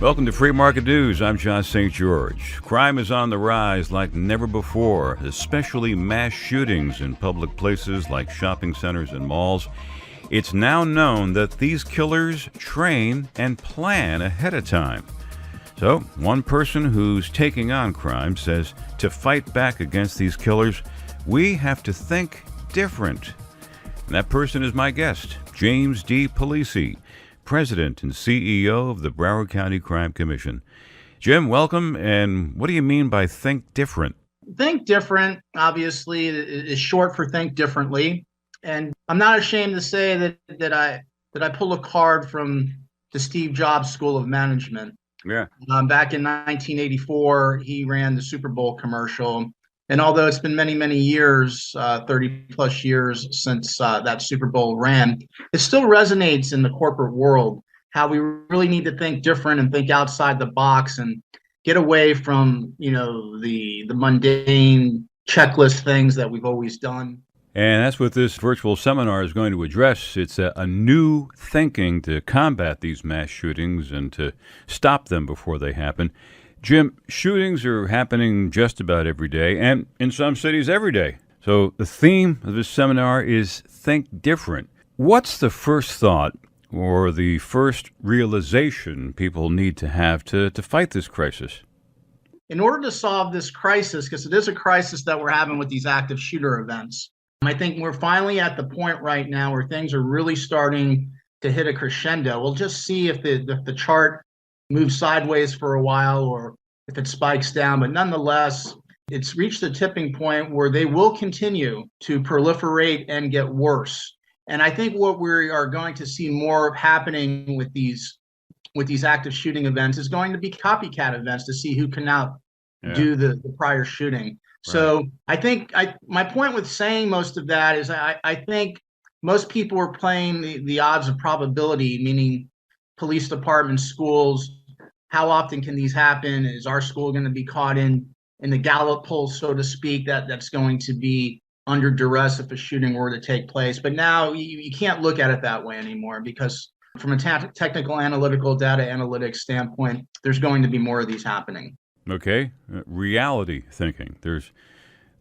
Welcome to Free Market News. I'm John St. George. Crime is on the rise like never before, especially mass shootings in public places like shopping centers and malls. It's now known that these killers train and plan ahead of time. So, one person who's taking on crime says to fight back against these killers, we have to think different. And that person is my guest, James D. Polisi, President and CEO of the Broward County Crime Commission. Jim, welcome. And what do you mean by think different? Think different, obviously, is short for think differently. And I'm not ashamed to say that I pull a card from the Steve Jobs School of Management. Yeah. Back in 1984, he ran the Super Bowl commercial. And although it's been many, many years, 30 plus years since that Super Bowl ran, it still resonates in the corporate world, how we really need to think different and think outside the box and get away from, the mundane checklist things that we've always done. And that's what this virtual seminar is going to address. It's a new thinking to combat these mass shootings and to stop them before they happen. Jim, shootings are happening just about every day, and in some cities every day. So the theme of this seminar is Think Different. What's the first thought or the first realization people need to have to fight this crisis? In order to solve this crisis, because it is a crisis that we're having with these active shooter events, I think we're finally at the point right now where things are really starting to hit a crescendo. We'll just see if the chart moves sideways for a while or if it spikes down, but nonetheless, it's reached the tipping point where they will continue to proliferate and get worse. And I think what we are going to see more happening with these active shooting events is going to be copycat events to see who can now do the prior shooting. Right. So I think my point with saying most of that is I think most people are playing the odds of probability, meaning police departments, schools. How often can these happen? Is our school going to be caught in the Gallup poll, so to speak, that's going to be under duress if a shooting were to take place? But now you can't look at it that way anymore, because from a technical analytical data analytics standpoint, there's going to be more of these happening. Okay, reality thinking. There's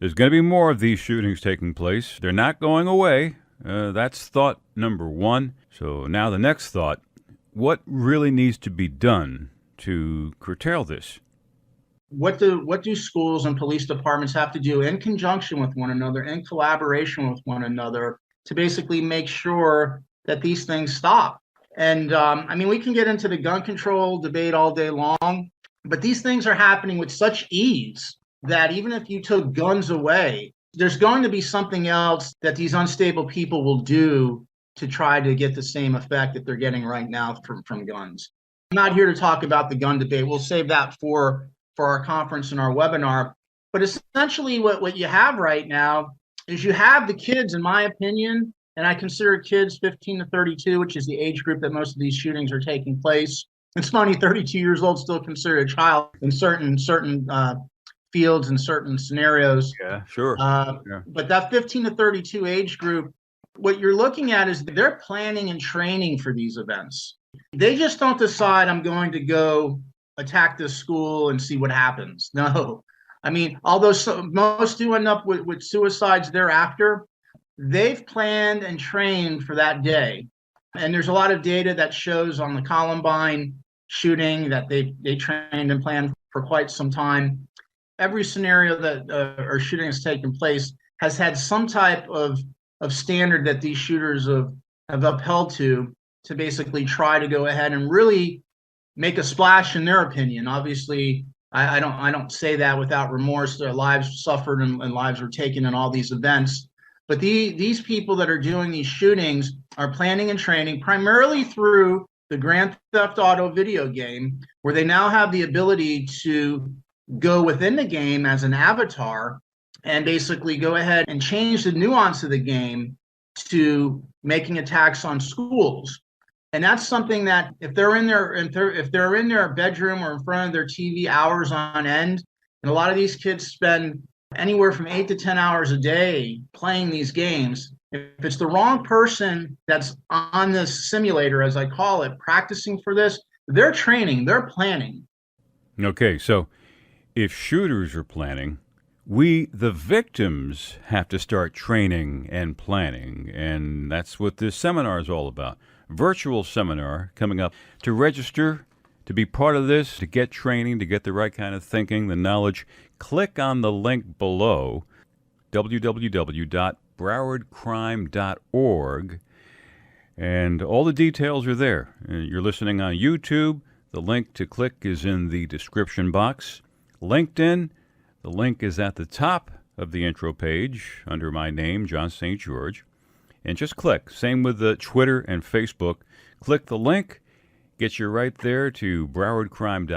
going to be more of these shootings taking place. They're not going away. That's thought number one. So now the next thought, what really needs to be done to curtail this? What do schools and police departments have to do in conjunction with one another, in collaboration with one another, to basically make sure that these things stop? And we can get into the gun control debate all day long, but these things are happening with such ease that even if you took guns away, there's going to be something else that these unstable people will do to try to get the same effect that they're getting right now from guns. I'm not here to talk about the gun debate. We'll save that for our conference and our webinar. But essentially what you have right now is you have the kids, in my opinion, and I consider kids 15 to 32, which is the age group that most of these shootings are taking place. It's funny, 32 years old still considered a child in certain fields and certain scenarios. Yeah, sure. But that 15 to 32 age group, what you're looking at is they're planning and training for these events. They just don't decide, I'm going to go attack this school and see what happens. No. Although most do end up with suicides thereafter, they've planned and trained for that day. And there's a lot of data that shows on the Columbine shooting that they trained and planned for quite some time. Every scenario that or shooting has taken place has had some type of standard that these shooters have upheld to basically try to go ahead and really make a splash in their opinion. Obviously, I don't say that without remorse. Their lives suffered and lives were taken in all these events. But these people that are doing these shootings are planning and training primarily through the Grand Theft Auto video game, where they now have the ability to go within the game as an avatar and basically go ahead and change the nuance of the game to making attacks on schools. And that's something that if they're in their bedroom or in front of their TV hours on end, and a lot of these kids spend anywhere from 8 to 10 hours a day playing these games, if it's the wrong person that's on this simulator, as I call it, practicing for this, They're training, they're planning. Okay, so if shooters are planning, we, the victims, have to start training and planning. And that's what this seminar is all about. Virtual seminar coming up. To register, to be part of this, to get training, to get the right kind of thinking, the knowledge, click on the link below, www.browardcrime.org. And all the details are there. You're listening on YouTube. The link to click is in the description box. LinkedIn, the link is at the top of the intro page under my name, John St. George. And just click. Same with the Twitter and Facebook. Click the link, gets you right there to browardcrime.org.